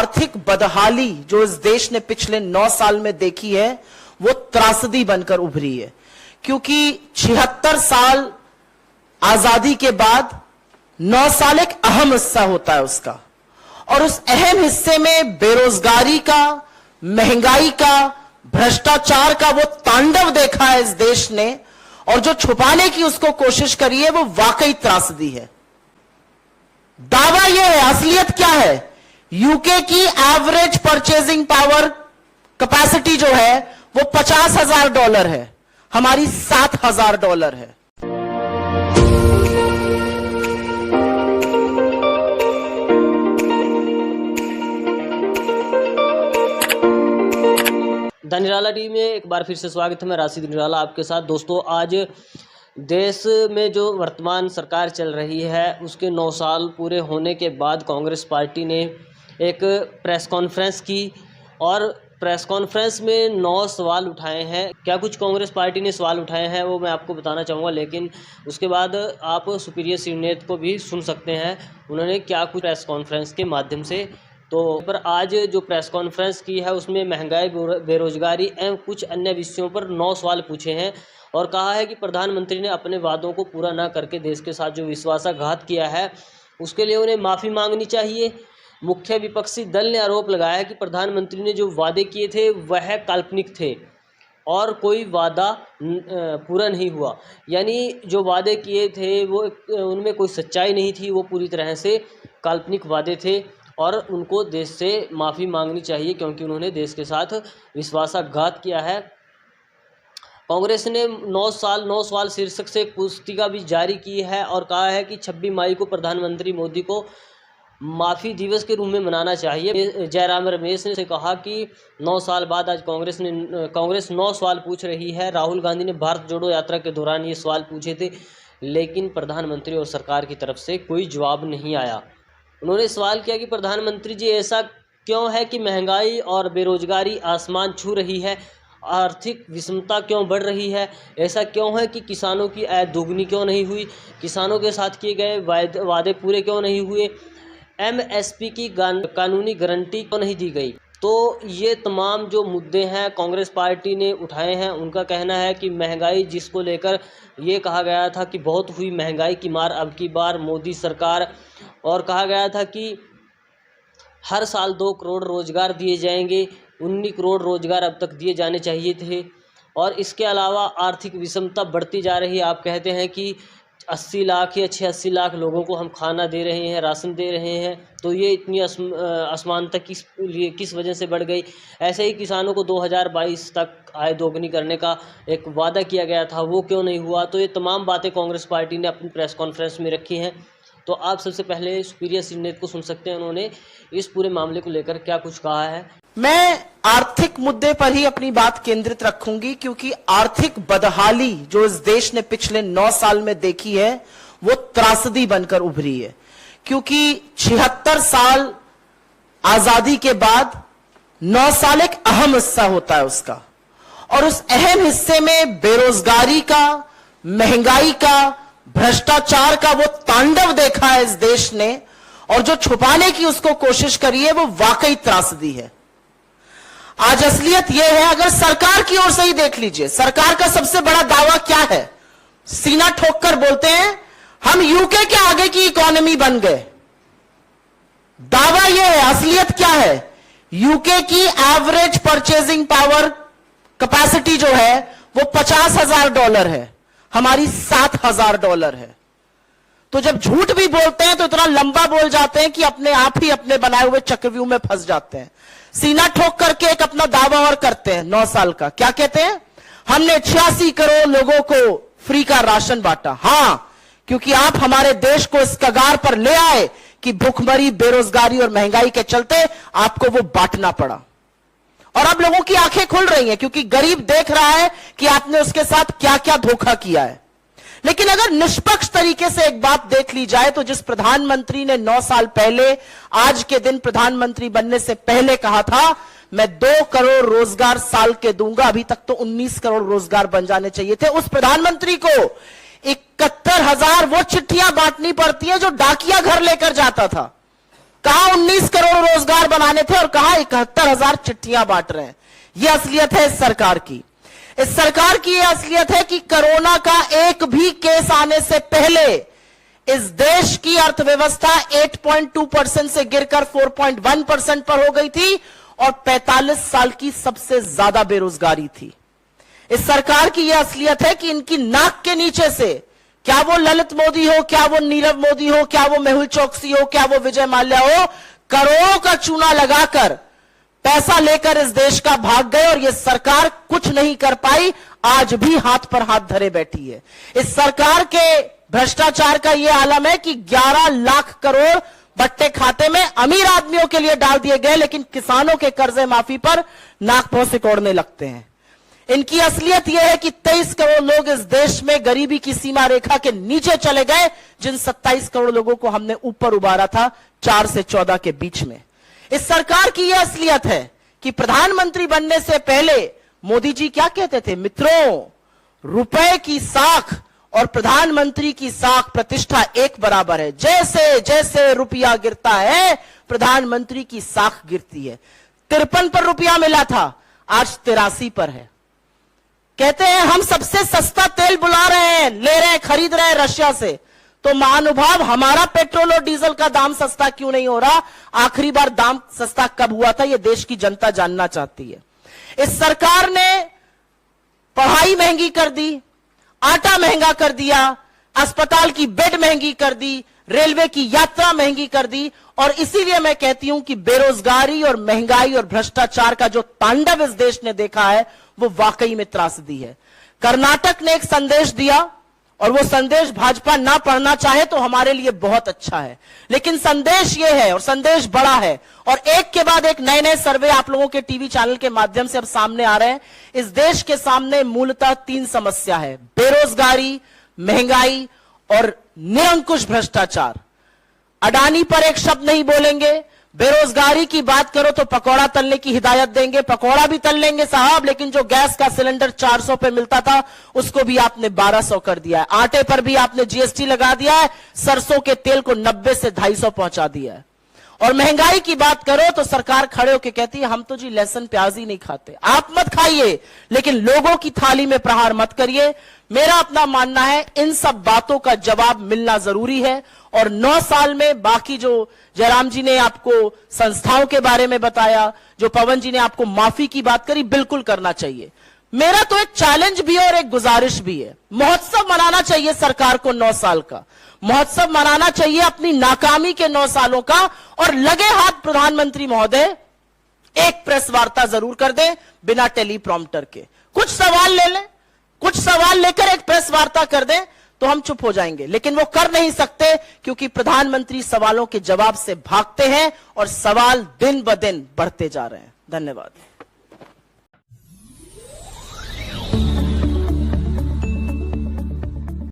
आर्थिक बदहाली जो इस देश ने पिछले 9 साल में देखी है वो त्रासदी बनकर उभरी है, क्योंकि 76 साल आजादी के बाद 9 साल एक अहम हिस्सा होता है उसका, और उस अहम हिस्से में बेरोजगारी का, महंगाई का, भ्रष्टाचार का वो तांडव देखा है इस देश ने, और जो छुपाने की उसको कोशिश करी है वो वाकई त्रासदी है। दावा यह है, असलियत क्या है? यूके की एवरेज परचेजिंग पावर कैपेसिटी जो है वो $50,000 है, हमारी $7,000 है। द निराला टीवी में एक बार फिर से स्वागत है। मैं राशिद निराला आपके साथ। दोस्तों, आज देश में जो वर्तमान सरकार चल रही है उसके 9 साल पूरे होने के बाद कांग्रेस पार्टी ने एक प्रेस कॉन्फ्रेंस की और प्रेस कॉन्फ्रेंस में 9 सवाल उठाए हैं। क्या कुछ कांग्रेस पार्टी ने सवाल उठाए हैं वो मैं आपको बताना चाहूँगा, लेकिन उसके बाद आप सुप्रिया श्रीनेत को भी सुन सकते हैं उन्होंने क्या कुछ प्रेस कॉन्फ्रेंस के माध्यम से। तो पर आज जो प्रेस कॉन्फ्रेंस की है उसमें महंगाई, बेरोजगारी एवं कुछ अन्य विषयों पर 9 सवाल पूछे हैं और कहा है कि प्रधानमंत्री ने अपने वादों को पूरा न करके देश के साथ जो विश्वासघात किया है उसके लिए उन्हें माफ़ी मांगनी चाहिए। मुख्य विपक्षी दल ने आरोप लगाया है कि प्रधानमंत्री ने जो वादे किए थे वह काल्पनिक थे और कोई वादा पूरा नहीं हुआ, यानी जो वादे किए थे वो उनमें कोई सच्चाई नहीं थी, वो पूरी तरह से काल्पनिक वादे थे और उनको देश से माफ़ी मांगनी चाहिए क्योंकि उन्होंने देश के साथ विश्वासघात किया है। कांग्रेस ने 9 सवाल शीर्षक से एक पुस्तिका भी जारी की है और कहा है कि 26 मई को प्रधानमंत्री मोदी को माफ़ी दिवस के रूप में मनाना चाहिए। जयराम रमेश ने कहा कि 9 साल बाद आज कांग्रेस 9 सवाल पूछ रही है। राहुल गांधी ने भारत जोड़ो यात्रा के दौरान ये सवाल पूछे थे, लेकिन प्रधानमंत्री और सरकार की तरफ से कोई जवाब नहीं आया। उन्होंने सवाल किया कि प्रधानमंत्री जी, ऐसा क्यों है कि महंगाई और बेरोजगारी आसमान छू रही है? आर्थिक विषमता क्यों बढ़ रही है? ऐसा क्यों है कि किसानों की आय दोगुनी क्यों नहीं हुई? किसानों के साथ किए गए वादे पूरे क्यों नहीं हुए? MSP की कानूनी गारंटी क्यों नहीं दी गई? तो ये तमाम जो मुद्दे हैं कांग्रेस पार्टी ने उठाए हैं। उनका कहना है कि महंगाई, जिसको लेकर ये कहा गया था कि बहुत हुई महंगाई की मार अब की बार मोदी सरकार, और कहा गया था कि हर साल 2 करोड़ रोज़गार दिए जाएंगे, 19 करोड़ रोज़गार अब तक दिए जाने चाहिए थे। और इसके अलावा आर्थिक विषमता बढ़ती जा रही है। आप कहते हैं कि 80 लाख या 86 लाख लोगों को हम खाना दे रहे हैं, राशन दे रहे हैं, तो ये इतनी असमानता किस वजह से बढ़ गई? ऐसे ही किसानों को 2022 तक आय दोगुनी करने का एक वादा किया गया था, वो क्यों नहीं हुआ? तो ये तमाम बातें कांग्रेस पार्टी ने अपनी प्रेस कॉन्फ्रेंस में रखी हैं। तो आप सबसे पहले सुप्रिया श्रीनेत को सुन सकते हैं, उन्होंने इस पूरे मामले को लेकर क्या कुछ कहा है। मैं आर्थिक मुद्दे पर ही अपनी बात केंद्रित रखूंगी, क्योंकि आर्थिक बदहाली जो इस देश ने पिछले 9 साल में देखी है वो त्रासदी बनकर उभरी है, क्योंकि 76 साल आजादी के बाद 9 साल एक अहम हिस्सा होता है उसका, और उस अहम हिस्से में बेरोजगारी का, महंगाई का, भ्रष्टाचार का वो तांडव देखा है इस देश ने, और जो छुपाने की उसको कोशिश करी है वो वाकई त्रासदी है। आज असलियत यह है, अगर सरकार की ओर से ही देख लीजिए, सरकार का सबसे बड़ा दावा क्या है? सीना ठोक कर बोलते हैं हम यूके के आगे की इकोनॉमी बन गए। दावा यह है, असलियत क्या है? यूके की एवरेज परचेजिंग पावर कैपेसिटी जो है वो $50,000 है, हमारी $7,000 है। तो जब झूठ भी बोलते हैं तो इतना लंबा बोल जाते हैं कि अपने आप ही अपने बनाए हुए चक्रव्यूह में फंस जाते हैं। सीना ठोक करके एक अपना दावा और करते हैं 9 साल का। क्या कहते हैं? हमने 86 करोड़ लोगों को फ्री का राशन बांटा। हां, क्योंकि आप हमारे देश को इस कगार पर ले आए कि भूखमरी, बेरोजगारी और महंगाई के चलते आपको वो बांटना पड़ा। और अब लोगों की आंखें खुल रही हैं, क्योंकि गरीब देख रहा है कि आपने उसके साथ क्या क्या धोखा किया है। लेकिन अगर निष्पक्ष तरीके से एक बात देख ली जाए तो जिस प्रधानमंत्री ने 9 साल पहले आज के दिन प्रधानमंत्री बनने से पहले कहा था मैं 2 करोड़ रोजगार साल के दूंगा, अभी तक तो 19 करोड़ रोजगार बन जाने चाहिए थे, उस प्रधानमंत्री को 71,000 वो चिट्ठियां बांटनी पड़ती है जो डाकिया घर लेकर जाता था। कहा 19 करोड़ रोजगार बनाने थे और कहा 71,000 चिट्ठियां बांट रहे हैं। यह असलियत है इस सरकार की। इस सरकार की यह असलियत है कि कोरोना का एक भी केस आने से पहले इस देश की अर्थव्यवस्था 8.2% से गिरकर 4.1% पर हो गई थी और 45 साल की सबसे ज्यादा बेरोजगारी थी। इस सरकार की यह असलियत है कि इनकी नाक के नीचे से, क्या वो ललित मोदी हो, क्या वो नीरव मोदी हो, क्या वो मेहुल चोकसी हो, क्या वो विजय माल्या हो, करोड़ों का चूना लगाकर पैसा लेकर इस देश का भाग गए और यह सरकार कुछ नहीं कर पाई, आज भी हाथ पर हाथ धरे बैठी है। इस सरकार के भ्रष्टाचार का यह आलम है कि 11 लाख करोड़ बट्टे खाते में अमीर आदमियों के लिए डाल दिए गए, लेकिन किसानों के कर्जे माफी पर नाक भौं सिकोड़ने लगते हैं। इनकी असलियत यह है कि 23 करोड़ लोग इस देश में गरीबी की सीमा रेखा के नीचे चले गए, जिन 27 करोड़ लोगों को हमने ऊपर उबारा था 4 से 14 के बीच में। इस सरकार की यह असलियत है कि प्रधानमंत्री बनने से पहले मोदी जी क्या कहते थे, मित्रों, रुपए की साख और प्रधानमंत्री की साख प्रतिष्ठा एक बराबर है। जैसे जैसे रुपया गिरता है प्रधानमंत्री की साख गिरती है। 53 पर रुपया मिला था, आज 83 पर है। कहते हैं हम सबसे सस्ता तेल बुला रहे हैं, ले रहे हैं, खरीद रहे हैं रशिया से। तो महानुभाव, हमारा पेट्रोल और डीजल का दाम सस्ता क्यों नहीं हो रहा? आखिरी बार दाम सस्ता कब हुआ था, यह देश की जनता जानना चाहती है। इस सरकार ने पढ़ाई महंगी कर दी, आटा महंगा कर दिया, अस्पताल की बेड महंगी कर दी, रेलवे की यात्रा महंगी कर दी, और इसीलिए मैं कहती हूं कि बेरोजगारी और महंगाई और भ्रष्टाचार का जो तांडव इस देश ने देखा है वो वाकई में त्रासदी है। कर्नाटक ने एक संदेश दिया और वो संदेश भाजपा ना पढ़ना चाहे तो हमारे लिए बहुत अच्छा है, लेकिन संदेश ये है और संदेश बड़ा है, और एक के बाद एक नए नए सर्वे आप लोगों के टीवी चैनल के माध्यम से अब सामने आ रहे हैं। इस देश के सामने मूलतः 3 समस्या है: बेरोजगारी, महंगाई और निरंकुश भ्रष्टाचार। अडानी पर एक शब्द नहीं बोलेंगे। बेरोजगारी की बात करो तो पकौड़ा तलने की हिदायत देंगे, पकौड़ा भी तल लेंगे साहब, लेकिन जो गैस का सिलेंडर 400 पे मिलता था उसको भी आपने 1200 कर दिया है। आटे पर भी आपने जीएसटी लगा दिया है, सरसों के तेल को 90 से 250 पहुंचा दिया है। और महंगाई की बात करो तो सरकार खड़े होकर कहती है हम तो जी लहसुन प्याज ही नहीं खाते। आप मत खाइए, लेकिन लोगों की थाली में प्रहार मत करिए। मेरा अपना मानना है इन सब बातों का जवाब मिलना जरूरी है, और 9 साल में बाकी जो जयराम जी ने आपको संस्थाओं के बारे में बताया, जो पवन जी ने आपको माफी की बात करी, बिल्कुल करना चाहिए। मेरा तो एक चैलेंज भी है और एक गुजारिश भी है। महोत्सव मनाना चाहिए सरकार को 9 साल का, महोत्सव मनाना चाहिए अपनी नाकामी के 9 सालों का, और लगे हाथ प्रधानमंत्री महोदय एक प्रेस वार्ता जरूर कर दें बिना टेलीप्रॉम्प्टर के। कुछ सवाल ले लें, कुछ सवाल लेकर एक प्रेस वार्ता कर दें तो हम चुप हो जाएंगे, लेकिन वो कर नहीं सकते क्योंकि प्रधानमंत्री सवालों के जवाब से भागते हैं और सवाल दिन ब दिन बढ़ते जा रहे हैं। धन्यवाद।